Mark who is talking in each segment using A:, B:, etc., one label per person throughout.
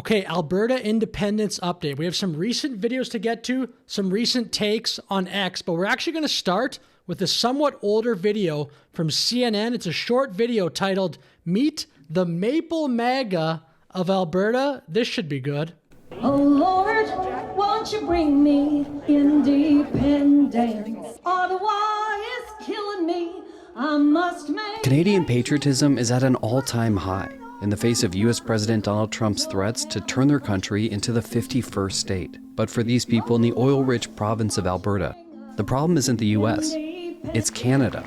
A: Okay, Alberta independence update. We have some recent videos to get to, some recent takes on X, but we're actually going to start with a somewhat older video from CNN. It's a short video titled Meet the Maple MAGA of Alberta. This should be good.
B: Oh Lord, won't you bring me independence? Ottawa is killing me. I must make
C: Canadian patriotism is at an all-time high in the face of U.S. President Donald Trump's threats to turn their country into the 51st state. But for these people in the oil-rich province of Alberta, the problem isn't the U.S., it's Canada.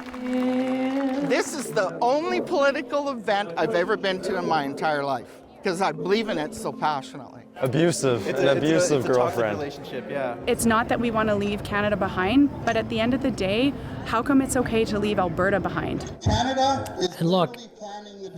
D: This is the only political event I've ever been to in my entire life because I believe in it so passionately.
E: Abusive,
F: it's
E: an abusive
F: girlfriend.
E: Relationship,
F: yeah.
G: It's not that we want to leave Canada behind, but at the end of the day, how come it's okay to leave Alberta behind?
H: Canada is
A: and look,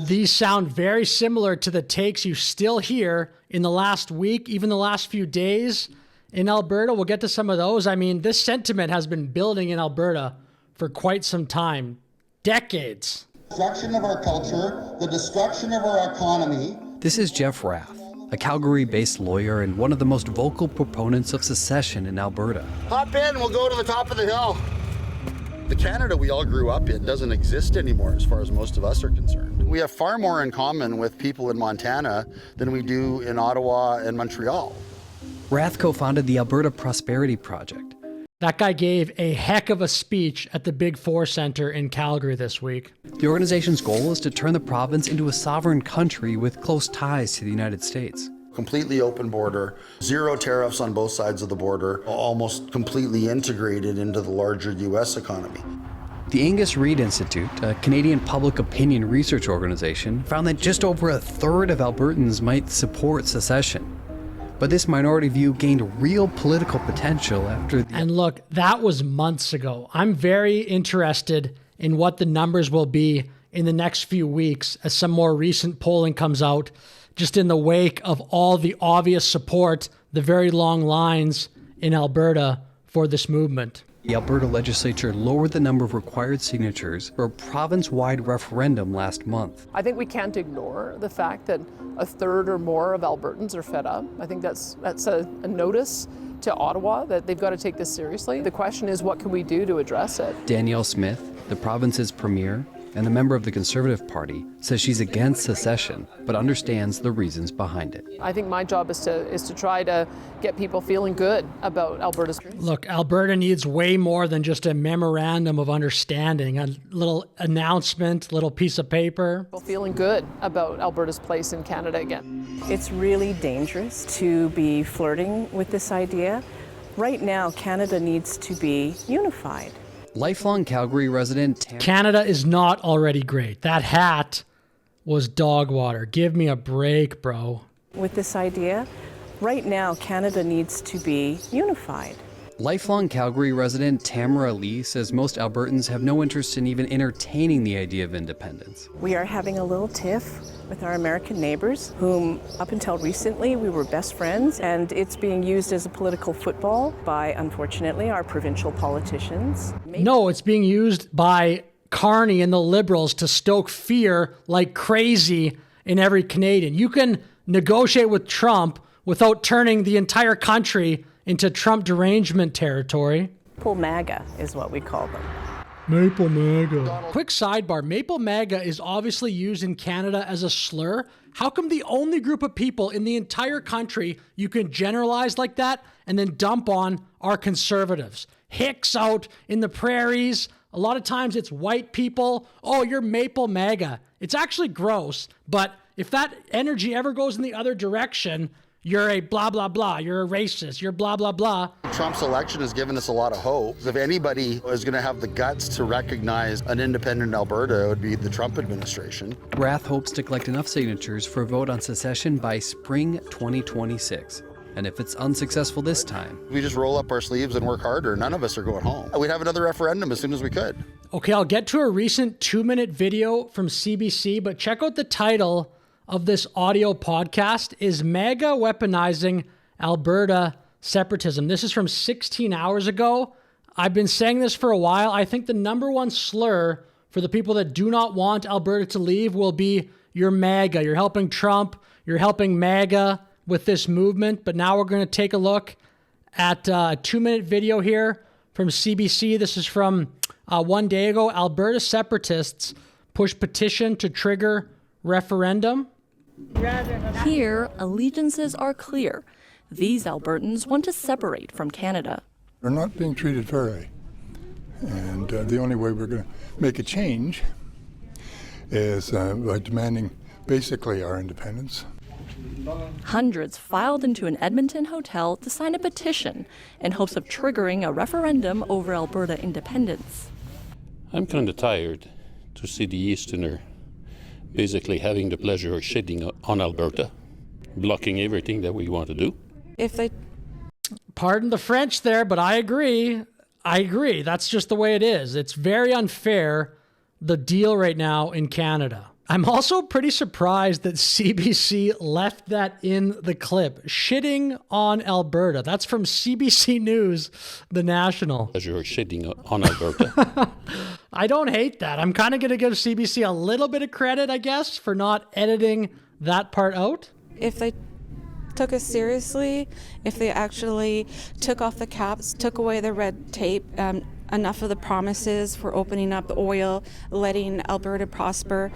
A: these sound very similar to the takes you still hear in the last week, even the last few days in Alberta. We'll get to some of those. I mean, this sentiment has been building in Alberta for quite some time, decades.
H: Destruction of our culture, the destruction of our economy.
C: This is Jeff Rath, a Calgary-based lawyer and one of the most vocal proponents of secession in Alberta.
I: Hop in, we'll go to the top of the hill. The Canada we all grew up in doesn't exist anymore as far as most of us are concerned. We have far more in common with people in Montana than we do in Ottawa and Montreal.
C: Rath co-founded the Alberta Prosperity Project.
A: That guy gave a heck of a speech at the Big Four Center in Calgary this week.
C: The organization's goal is to turn the province into a sovereign country with close ties to the United States.
I: Completely open border, zero tariffs on both sides of the border, almost completely integrated into the larger U.S. economy.
C: The Angus Reid Institute, a Canadian public opinion research organization, found that just over a third of Albertans might support secession. But this minority view gained real political potential after
A: And look, that was months ago. I'm very interested in what the numbers will be in the next few weeks as some more recent polling comes out, just in the wake of all the obvious support, the very long lines in Alberta for this movement.
C: The Alberta legislature lowered the number of required signatures for a province-wide referendum last month.
J: I think we can't ignore the fact that a third or more of Albertans are fed up. I think that's a notice to Ottawa that they've got to take this seriously. The question is, what can we do to address it?
C: Danielle Smith, the province's premier and a member of the Conservative Party, says she's against secession, but understands the reasons behind it.
J: I think my job is to try to get people feeling good about Alberta's dreams.
A: Look, Alberta needs way more than just a memorandum of understanding, a little announcement, little piece of paper.
J: People feeling good about Alberta's place in Canada again.
K: It's really dangerous to be flirting with this idea. Right now, Canada needs to be unified.
C: Lifelong Calgary resident
A: Canada is not already great. That hat was dog water. Give me a break, bro.
K: With this idea, right now, Canada needs to be unified.
C: Lifelong Calgary resident Tamara Lee says most Albertans have no interest in even entertaining the idea of independence.
K: We are having a little tiff with our American neighbors, whom up until recently we were best friends, and it's being used as a political football by, unfortunately, our provincial politicians.
A: No, it's being used by Carney and the Liberals to stoke fear like crazy in every Canadian. You can negotiate with Trump without turning the entire country into Trump derangement territory.
K: Maple MAGA is what we call them.
A: Maple MAGA. Quick sidebar, Maple MAGA is obviously used in Canada as a slur. How come the only group of people in the entire country you can generalize like that and then dump on are conservatives? Hicks out in the prairies. A lot of times it's white people. Oh, you're Maple MAGA. It's actually gross, but if that energy ever goes in the other direction, you're a blah, blah, blah. You're a racist. You're blah, blah, blah.
I: Trump's election has given us a lot of hope. If anybody is going to have the guts to recognize an independent Alberta, it would be the Trump administration.
C: Rath hopes to collect enough signatures for a vote on secession by spring 2026. And if it's unsuccessful this time,
I: we just roll up our sleeves and work harder. None of us are going home. We'd have another referendum as soon as we could.
A: Okay, I'll get to a recent 2-minute video from CBC, but check out the title of this audio podcast. Is MAGA weaponizing Alberta separatism? This is from 16 hours ago. I've been saying this for a while. I think the number one slur for the people that do not want Alberta to leave will be you're MAGA. You're helping Trump. You're helping MAGA. with this movement, but now we're going to take a look at a 2-minute video here from CBC. This is from 1 day ago. Alberta separatists push petition to trigger referendum.
E: Here, allegiances are clear. These Albertans want to separate from Canada.
F: We're not being treated fairly. And the only way we're going to make a change is by demanding basically our independence.
E: Hundreds filed into an Edmonton hotel to sign a petition in hopes of triggering a referendum over Alberta independence.
L: I'm kind of tired to see the Easterner basically having the pleasure of shitting on Alberta, blocking everything that we want to do.
E: If they...
A: Pardon the French there, but I agree. That's just the way it is. It's very unfair, the deal right now in Canada. I'm also pretty surprised that CBC left that in the clip. Shitting on Alberta. That's from CBC News, The National.
L: Pleasure of shitting on Alberta.
A: I don't hate that. I'm kind of going to give CBC a little bit of credit, I guess, for not editing that part out.
M: If they took us seriously, if they actually took off the caps, took away the red tape, enough of the promises for opening up oil, letting Alberta prosper.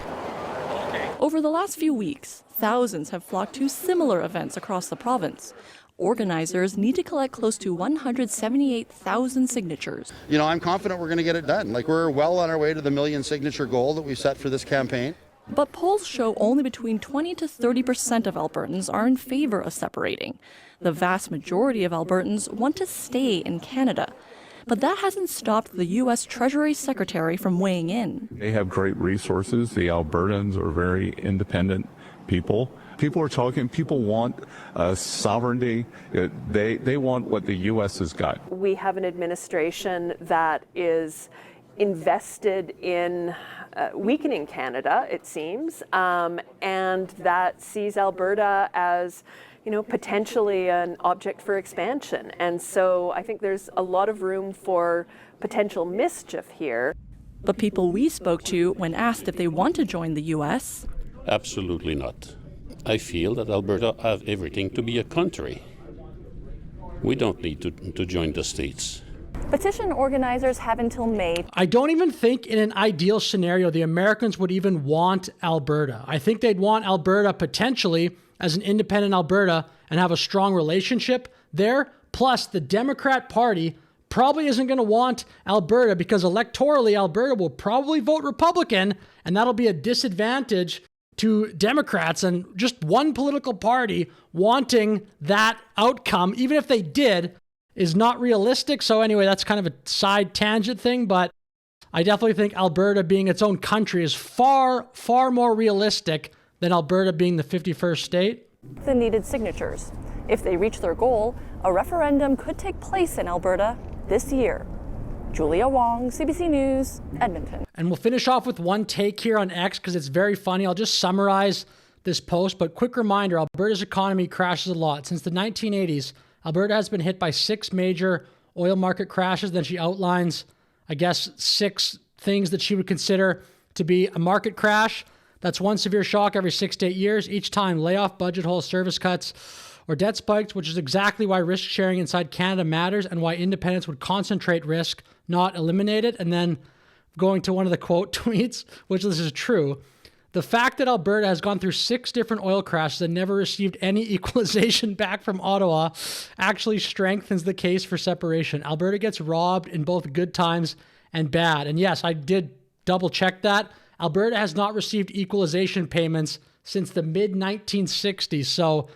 E: Over the last few weeks, thousands have flocked to similar events across the province. Organizers need to collect close to 178,000 signatures.
I: You know, I'm confident we're going to get it done. Like, we're well on our way to the 1 million signature goal that we set for this campaign.
E: But polls show only between 20 to 30% of Albertans are in favor of separating. The vast majority of Albertans want to stay in Canada. But that hasn't stopped the U.S. Treasury Secretary from weighing in.
N: They have great resources. The Albertans are very independent people. People are talking, people want sovereignty. They want what the U.S. has got.
J: We have an administration that is invested in weakening Canada, it seems, and that sees Alberta as, potentially an object for expansion. And so I think there's a lot of room for potential mischief here.
E: But people we spoke to, when asked if they want to join the U.S.
L: Absolutely not. I feel that Alberta have everything to be a country. We don't need to join the States.
E: Petition organizers have until May.
A: I don't even think in an ideal scenario the Americans would even want Alberta. I think they'd want Alberta potentially as an independent Alberta and have a strong relationship there. Plus, the Democrat Party probably isn't going to want Alberta because electorally Alberta will probably vote Republican, and that'll be a disadvantage to Democrats, and just one political party wanting that outcome, even if they did, is not realistic. So anyway, that's kind of a side tangent thing, but I definitely think Alberta being its own country is far, far more realistic than Alberta being the 51st state.
E: The needed signatures. If they reach their goal, a referendum could take place in Alberta this year. Julia Wong, CBC News, Edmonton.
A: And we'll finish off with one take here on X because it's very funny. I'll just summarize this post, but quick reminder, Alberta's economy crashes a lot. Since the 1980s, Alberta has been hit by 6 major oil market crashes. Then she outlines, 6 things that she would consider to be a market crash. That's one severe shock every 6 to 8 years. Each time, layoff, budget holes, service cuts, or debt spikes, which is exactly why risk sharing inside Canada matters and why independents would concentrate risk, not eliminate it. And then going to one of the quote tweets, which this is true. The fact that Alberta has gone through 6 different oil crashes and never received any equalization back from Ottawa actually strengthens the case for separation. Alberta gets robbed in both good times and bad. And yes, I did double check that. Alberta has not received equalization payments since the mid-1960s. So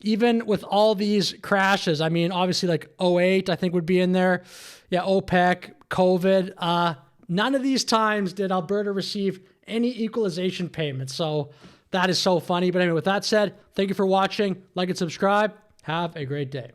A: even with all these crashes, obviously like 08, I think would be in there. Yeah, OPEC, COVID. None of these times did Alberta receive any equalization payments. So that is so funny. But anyway, with that said, thank you for watching. Like and subscribe. Have a great day.